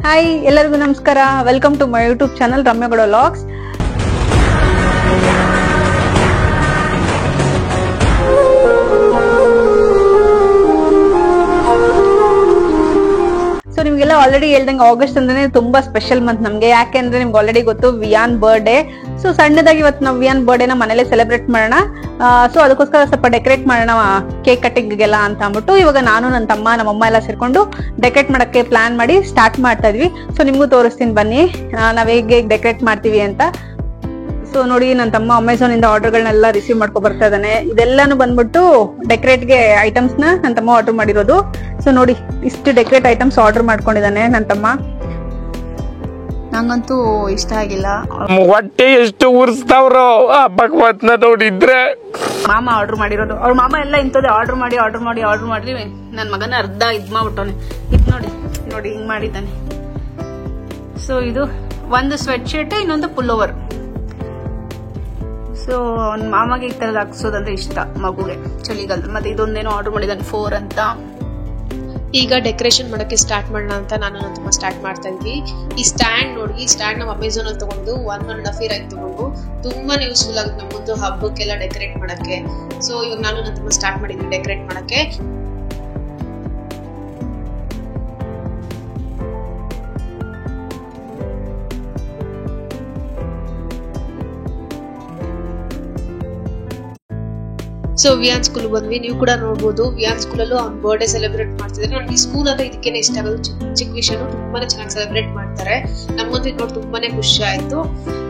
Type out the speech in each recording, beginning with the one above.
Hi ಎಲ್ಲರಿಗೂ ನಮಸ್ಕಾರ. Welcome to my YouTube channel ರಮ್ಯಗೌಡ vlogs. So ನಿಮ್ಗೆಲ್ಲ ಆಲ್ರೆಡಿ ಹೇಳ್ದಂಗೆ ಆಗಸ್ಟ್ ಅಂದ್ರೆ ತುಂಬಾ ಸ್ಪೆಷಲ್ ಮಂತ್ ನಮ್ಗೆ. ಯಾಕೆಂದ್ರೆ ನಿಮ್ಗೆ ಆಲ್ರೆಡಿ ಗೊತ್ತು ವಿಯಾನ್ ಬರ್ಡೇ. ಸೊ ಸಣ್ಣದಾಗಿ ಇವತ್ತು ನಾವು ವಿಯಾನ್ ಬರ್ಡೇನ ಮನೇಲೆ ಸೆಲೆಬ್ರೇಟ್ ಮಾಡೋಣ. ಸೊ ಅದಕ್ಕೋಸ್ಕರ ಸ್ವಲ್ಪ ಡೆಕೋರೇಟ್ ಮಾಡೋಣ ಕೇಕ್ ಕಟ್ಟಿಂಗ್ಗೆಲ್ಲ ಅಂತ ಅಂದ್ಬಿಟ್ಟು ಇವಾಗ ನಾನು ನನ್ನ ತಮ್ಮ ನಮ್ಮಮ್ಮ ಎಲ್ಲ ಸೇರ್ಕೊಂಡು ಡೆಕೋರೇಟ್ ಮಾಡಕ್ಕೆ ಪ್ಲಾನ್ ಮಾಡಿ ಸ್ಟಾರ್ಟ್ ಮಾಡ್ತಾ ಇದ್ವಿ. ಸೊ ನಿಮ್ಗೂ ತೋರಿಸ್ತೀನಿ ಬನ್ನಿ ನಾವ್ ಹೇಗೆ ಡೆಕೋರೇಟ್ ಮಾಡ್ತೀವಿ ಅಂತ. ಸೊ ನೋಡಿ ನನ್ನ ತಮ್ಮ ಅಮೆಝಾನ್ ಇಂದ ಆರ್ಡರ್ಗಳನ್ನೆಲ್ಲ ರಿಸೀವ್ ಮಾಡ್ಕೊ ಬರ್ತಾ ಇದ್ದಾನೆ. ಇದೆಲ್ಲಾನು ಬಂದ್ಬಿಟ್ಟು ಡೆಕೋರೇಟ್ಗೆ ಐಟಮ್ಸ್ ನ ನನ್ನ ತಮ್ಮ ಆರ್ಡರ್ ಮಾಡಿರೋದು. ಸೊ ನೋಡಿ ಇಷ್ಟು ಡೆಕೋರೇಟ್ ಐಟಮ್ಸ್ ಆರ್ಡರ್ ಮಾಡ್ಕೊಂಡಿದ್ದಾನೆ ನನ್ನ ತಮ್ಮ. ನಂಗಂತೂ ಇಷ್ಟ ಆಗಿಲ್ಲ. ಹೊಟ್ಟೆ ಎಷ್ಟು ಉರ್ಸ್ತಾವ್ರೋ ಭಗವತ್ನ ನೋಡಿದ್ರೆ. ಮಾಮ ಆರ್ಡರ್ ಮಾಡಿರೋದು. ಅವ್ರ ಮಾಮ ಎಲ್ಲ ಇಂಥದ್ದೇ ಆರ್ಡರ್ ಮಾಡಿ ನನ್ ಮಗನ ಅರ್ಧ ಇದ್ ಮಾಡ್ಬಿಟ್ಟವನೆ. ಇದ್ ನೋಡಿ ನೋಡಿ ಹಿಂಗ್ ಮಾಡಿದ್ದಾನೆ. ಸೊ ಇದು ಒಂದು ಸ್ವೆಟ್ ಶರ್ಟ್, ಇನ್ನೊಂದು ಪುಲ್ ಓವರ್. ಸೊ ಅವ್ನ ಮಾಮಗೆ ಈ ತರದ್ ಹಾಕ್ಸೋದಂದ್ರೆ ಇಷ್ಟ ಮಗುಗೆ ಚಳಿಗಾಲ. ಮತ್ತೆ ಇದೊಂದೇನೋ ಆರ್ಡರ್ ಮಾಡಿದಾನೆ 4 ಅಂತ. ಈಗ ಡೆಕೋರೇಷನ್ ಮಾಡಕ್ಕೆ ಸ್ಟಾರ್ಟ್ ಮಾಡೋಣ ಅಂತ ನಾನು ನನ್ನ ತಮ್ಮ ಸ್ಟಾರ್ಟ್ ಮಾಡ್ತಾ ಇದ್ವಿ. ಈ ಸ್ಟ್ಯಾಂಡ್ ನೋಡಿ, ಈ ಸ್ಟ್ಯಾಂಡ್ ನಾವು ಅಮೆಝಾನ್ ಅಲ್ಲಿ ತಗೊಂಡು 1.5 year ಆಯ್ತು ತಗೊಂಡು. ತುಂಬಾನೇ ಯೂಸ್ಫುಲ್ ಆಗುತ್ತೆ ನಮ್ಮೊಂದು ಹಬ್ಬಕ್ಕೆಲ್ಲ ಡೆಕೋರೇಟ್ ಮಾಡಕ್ಕೆ. ಸೊ ಇವಾಗ ನಾನು ನನ್ನ ತಮ್ಮ ಸ್ಟಾರ್ಟ್ ಮಾಡಿದ್ವಿ ಡೆಕೋರೇಟ್ ಮಾಡಕ್ಕೆ. ಸೊ ವಿಯಾನ್ ಸ್ಕೂಲ್ ಬಂದ್ವಿ. ನೀವು ಕೂಡ ನೋಡ್ಬೋದು ವಿಯಾನ್ ಸ್ಕೂಲ್ ಅಲ್ಲೂ ಅವ್ನ ಬರ್ಡೇ ಸೆಲೆಬ್ರೇಟ್ ಮಾಡ್ತಿದ್ದಾರೆ. ನನಗೆ ಈ ಸ್ಕೂಲ್ ಅಂದ್ರೆ ಇದಕ್ಕೇನೆ ಇಷ್ಟ ಆಗೋದು. ಚಿಕ್ಕ ವಿಷಯನು ತುಂಬಾನೇ ಚೆನ್ನಾಗಿ ಸೆಲೆಬ್ರೇಟ್ ಮಾಡ್ತಾರೆ. ನಮ್ಮಂತೂ ಇದು ನೋಡಿ ತುಂಬಾನೇ ಖುಷಿ ಆಯ್ತು.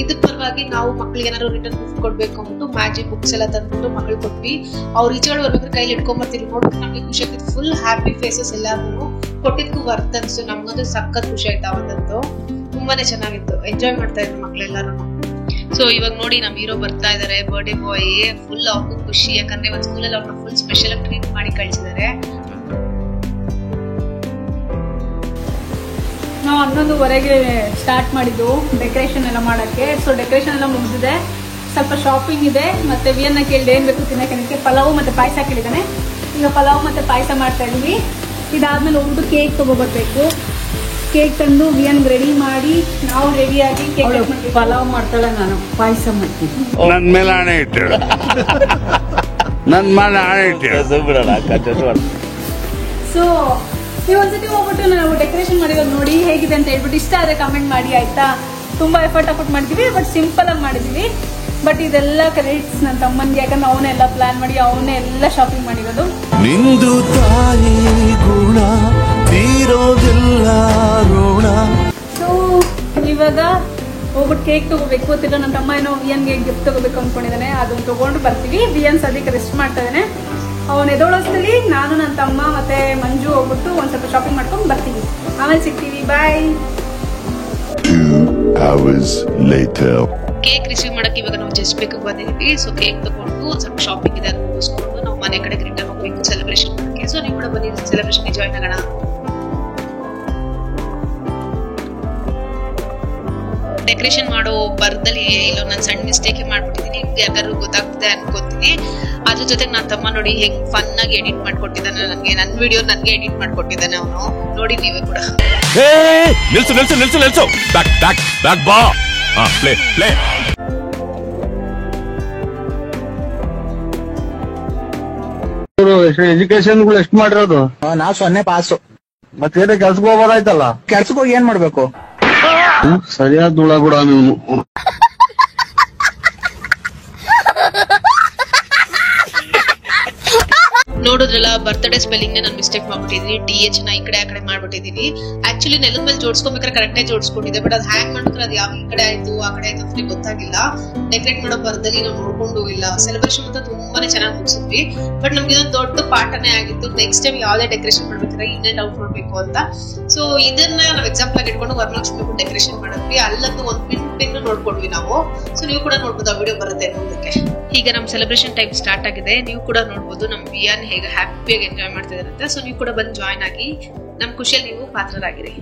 ಇದ್ರ ಪರವಾಗಿ ನಾವು ಮಕ್ಳಿಗೆ ಏನಾದ್ರು ರಿಟರ್ನ್ ಗಿಫ್ಟ್ ಕೊಡ್ಬೇಕು ಅಂದ್ಬಿಟ್ಟು ಮ್ಯಾಜಿಕ್ ಬುಕ್ಸ್ ಎಲ್ಲ ತಂದ್ಬಿಟ್ಟು ಮಕ್ಳಿಗೆ ಕೊಟ್ವಿ. ಅವ್ರು ಈಚೆಗಳು ಬರ್ಬೇಕಾದ್ರೆ ಕೈಲಿ ಇಟ್ಕೊಂಡ್ ಬರ್ತೀವಿ. ನೋಡ್ಬಿಟ್ಟು ನಮ್ಗೆ ಖುಷಿ ಆಗ್ತಿತ್ತು. ಫುಲ್ ಹ್ಯಾಪಿ ಫೇಸಸ್ ಎಲ್ಲಾರು ಕೊಟ್ಟಿದ್ಕು ವರ್ತ್ ಅನ್ಸು. ನಮ್ಗಂತೂ ಸಖತ್ ಖುಷಿ ಆಯ್ತು. ಅವತ್ತಂತೂ ತುಂಬಾನೇ ಚೆನ್ನಾಗಿತ್ತು. ಎಂಜಾಯ್ ಮಾಡ್ತಾ ಇದ್ರು ಮಕ್ಳೆಲ್ಲಾರು. ಸೊ ಇವಾಗ ನೋಡಿ ನಮ್ ಹೀರೋ ಬರ್ತಾ ಇದಾರೆ, ಬರ್ಡೇ ಬಾಯ್. ಫುಲ್ ಅವ್ರಿಗೂ ಖುಷಿ, ಯಾಕಂದ್ರೆ ಇವತ್ತು ಸ್ಕೂಲಲ್ಲಿ ಅವ್ರನ್ನ ಫುಲ್ ಸ್ಪೆಷಲ್ ಆಗಿ ಟ್ರೀಟ್ ಮಾಡಿ ಕಳ್ಸಿದ್ದಾರೆ. ನಾವು 11:15 ಸ್ಟಾರ್ಟ್ ಮಾಡಿದ್ದು ಡೆಕೋರೇಷನ್ ಎಲ್ಲ ಮಾಡಕ್ಕೆ. ಸೊ ಡೆಕೋರೇಷನ್ ಎಲ್ಲ ಮುಗಿದಿದೆ. ಸ್ವಲ್ಪ ಶಾಪಿಂಗ್ ಇದೆ. ಮತ್ತೆ ವಿಯನ್ನ ಕೇಳಿದೆ ಏನ್ ಬೇಕು ತಿನ್ನಕ್ಕೆ. ಪಲಾವ್ ಮತ್ತೆ ಪಾಯಸ ಕೇಳಿದಾನೆ. ಈಗ ಪಲಾವ್ ಮತ್ತೆ ಪಾಯಸ ಮಾಡ್ತಾ ಇದೀವಿ. ಇದಾದ್ಮೇಲೆ ಹೋಗ್ಬಿಟ್ಟು ಕೇಕ್ ತಗೋಬರ್ಬೇಕು. ಕೇಕ್ ತಂದು ವಿಯನ್ ರೆಡಿ ಮಾಡಿ ನಾವು ರೆಡಿಯಾಗಿ ಪಲಾವ್ ಮಾಡ್ತಾಳೆ, ನಾನು ಪಾಯಸ ಮಾಡ್ತೀನಿ. ನನ್ ಮೇಲೆ ಹಣೆ ಇಟ್ಟೇಳು. ನನ್ ಮೇಲೆ ಹಣೆ ಇಟ್ಟೇಳು. ಸೊ ನೀವು ಒಂದ್ಸತಿ ಹೋಗ್ಬಿಟ್ಟು ನಾವು ಡೆಕೋರೇಷನ್ ಮಾಡಿರೋದು ನೋಡಿ ಹೇಗಿದೆ ಅಂತ ಹೇಳ್ಬಿಟ್ಟು ಇಷ್ಟ ಆದ್ರೆ ಕಮೆಂಟ್ ಮಾಡಿ ಆಯ್ತಾ. ತುಂಬಾ ಎಫರ್ಟ್ ಮಾಡಿದೀವಿ, ಬಟ್ ಸಿಂಪಲ್ ಆಗಿ ಮಾಡಿದೀವಿ. ಬಟ್ ಇದೆಲ್ಲ ಕ್ರೆಡಿಟ್ಸ್ ನನ್ನ ತಮ್ಮನ್ಗೆ, ಯಾಕಂದ್ರೆ ಅವನೇ ಎಲ್ಲ ಪ್ಲಾನ್ ಮಾಡಿ ಅವನೇ ಎಲ್ಲ ಶಾಪಿಂಗ್ ಮಾಡಿರೋದು. ನಿಂದು ತಾಯಿ ಗುಣ ತೀರೋದಿಲ್ಲ ಋಣ. ಸೊ ಇವಾಗ ಹೋಗ್ಬಿಟ್ಟು ಕೇಕ್ ತಗೋಬೇಕು. ತಿರ್ಗಾ ನನ್ನ ತಮ್ಮ ಏನೋ ವಿಯನ್ಗೆ ಗಿಫ್ಟ್ ತಗೋಬೇಕು ಅನ್ಕೊಂಡಿದ್ದಾನೆ. ಅದನ್ನ ತಗೊಂಡು ಬರ್ತೀವಿ. ವಿಯನ್ ಸದ್ಯಕ್ಕೆ ರೆಸ್ಟ್ ಮಾಡ್ತಾ ಇದ್ದಾನೆ. ಅವನ್ ಎದೋಳೋಷ್ಟರಲ್ಲಿ ನಾನು ನನ್ನ ತಮ್ಮ ಮತ್ತೆ ಮಂಜು ಹೋಗ್ಬಿಟ್ಟು ಒಂದ್ ಸ್ವಲ್ಪ ಶಾಪಿಂಗ್ ಮಾಡ್ಕೊಂಡು ಬರ್ತೀವಿ. ಆಮೇಲೆ ಸಿಗ್ತೀವಿ. ಬಾಯ್. 2 hours later. ಕೇಕ್ ರಿಸೀವ್ ಮಾಡಕ್ಕೆ ಇವಾಗ ನಾವು ಜಸ್ಟ್ ಬೇಕಕ್ಕೆ ಬಂದಿದ್ವಿ. ಸೊ ಕೇಕ್ ತಗೊಂಡು ಒಂದ್ ಸ್ವಲ್ಪ ಶಾಪಿಂಗ್ ಇದೆ ಅದನ್ನ ಮುಗಿಸ್ಕೊಂಡು ನಾವು ಮನೆ ಕಡೆ ರಿಟರ್ನ್ ಹೋಗ್ಬೇಕು ಸೆಲೆಬ್ರೇಷನ್ ಮಾಡಕ್ಕೆ. ಸೊ ನೀವು ಕೂಡ ಬನ್ನಿ ಸೆಲೆಬ್ರೇಷನ್ಗೆ ಜಾಯ್ನ್ ಆಗೋಣ. ಡೆಕೋರೇಷನ್ ಮಾಡೋ ಬರದಲ್ಲಿ ಎಲ್ಲೋ ನಾನು ಸಣ್ಣ ಮಿಸ್ಟೇಕ್ ಮಾಡ್ಬಿಟ್ಟಿದ್ದೀನಿ. ನಿಮ್ಗೆ ಯಾರು ಗೊತ್ತಾಗ್ತದೆ ಅನ್ಕೋತೀನಿ. ಅದ್ರ ಜೊತೆಗೆ ನನ್ನ ತಮ್ಮ ನೋಡಿ ಹೆಂಗ್ ಫನ್ ಆಗಿ ಎಡಿಟ್ ಮಾಡ್ಕೊಟ್ಟಿದ್ದಾನೆ. ನನಗೆ ನನ್ನ ವಿಡಿಯೋ ನನಗೆ ಎಡಿಟ್ ಮಾಡ್ಕೊಟ್ಟಿದ್ದಾನೆ ಅವನು. ನೋಡಿ ನೀವೇ ಕೂಡ. ನಿಲ್ಸು ನಿಲ್ಸು ನಿಲ್ಸು ನಿಲ್ಸು. ಬ್ಯಾಕ್ ಬ್ಯಾಕ್ ಬ್ಯಾಕ್ ಬಾ. Play play. ಎಜುಕೇಶನ್ ಎಷ್ಟು ಮಾಡಿರೋದು? ನಾವ್ 0 ಪಾಸು. ಮತ್ತೇನೇ ಕೆಲ್ಸಕ್ಕೆ ಹೋಗೋದಾಯ್ತಲ್ಲ. ಕೆಲ್ಸಕ್ಕೆ ಹೋಗಿ ಏನ್ ಮಾಡ್ಬೇಕು? ಸರಿಯಾದ ಧೂಳ ಕೂಡ ನೀವು. ನೋಡಿದ್ರಲ್ಲ ಬರ್ತ್ಡೇ ಸ್ಪೆಲ್ಲಿಂಗ್ ನಾನು ಮಿಸ್ಟೇಕ್ ಮಾಡ್ಬಿಟ್ಟಿದೀನಿ. TH ನ ಈ ಕಡೆ ಆ ಕಡೆ ಮಾಡ್ಬಿಟ್ಟಿದೀನಿ. ಆಕ್ಚುಲಿ ನೆಲದ ಮೇಲೆ ಜೋಡಿಸ್ಕೋಬೇಕಾದ್ರೆ ಕರೆಕ್ಟ್ ಆಗಿ ಜೋಡಿಸ್ಕೊಂಡಿದ್ದೆ. ಬಟ್ ಅದು ಹ್ಯಾಂಗ್ ಮಾಡ್ಬೇಕಾದ್ರೆ ಅದು ಯಾವ ಈ ಕಡೆ ಆಯ್ತು ಆ ಕಡೆ ಆಯ್ತು ಅಂತ ಗೊತ್ತಾಗಿಲ್ಲ. ಡೆಕೋರೇಟ್ ಮಾಡೋ ಬರದಲ್ಲಿ ನಾವು ನೋಡ್ಕೊಂಡು ಇಲ್ಲ. ಸೆಲೆಬ್ರೇಷನ್ ಅಂತ ತುಂಬಾನೇ ಚೆನ್ನಾಗಿ ಮುಗಿಸಿದ್ವಿ. ಬಟ್ ನಮ್ಗೆ ಇದೊಂದು ದೊಡ್ಡ ಪಾಠನೇ ಆಗಿತ್ತು. ನೆಕ್ಸ್ಟ್ ಟೈಮ್ ಯಾವ್ದೇ ಡೆಕೋರೇಷನ್ ಮಾಡ್ಬೇಕಾದ್ರೆ ಇನ್ನೇ ಡೌಟ್ ಮಾಡ್ಬೇಕು ಅಂತ. ಸೊ ಇದನ್ನ ನಾವು ಎಕ್ಸಾಂಪಲ್ ಆಗಿ ಇಟ್ಕೊಂಡು ವರಲಕ್ಷ್ಮಿ ಡೆಕೋರೇಷನ್ ಮಾಡಿದ್ವಿ. ಅಲ್ಲಂತೂ ಒಂದ್ ಪಿನ್ ನೋಡ್ಕೊಂಡ್ವಿ ನಾವು. ಸೊ ನೀವು ಕೂಡ ನೋಡ್ಬೋದು, ಆ ವಿಡಿಯೋ ಬರುತ್ತೆ ನೋಡೋದಕ್ಕೆ. ಈಗ ನಮ್ ಸೆಲೆಬ್ರೇಷನ್ ಟೈಮ್ ಸ್ಟಾರ್ಟ್ ಆಗಿದೆ. ನೀವು ಕೂಡ ನೋಡ್ಬೋದು ನಮ್ ವಿಯಾನ್ ಹೇಗೆ ಹ್ಯಾಪಿಯಾಗಿ ಎಂಜಾಯ್ ಮಾಡ್ತಿದಾರೆ ಅಂತ. ಸೊ ನೀವು ಕೂಡ ಬಂದು ಜಾಯ್ನ್ ಆಗಿ ನಮ್ ಖುಷಿಯಲ್ಲಿ ನೀವು ಪಾತ್ರರಾಗಿರಿ.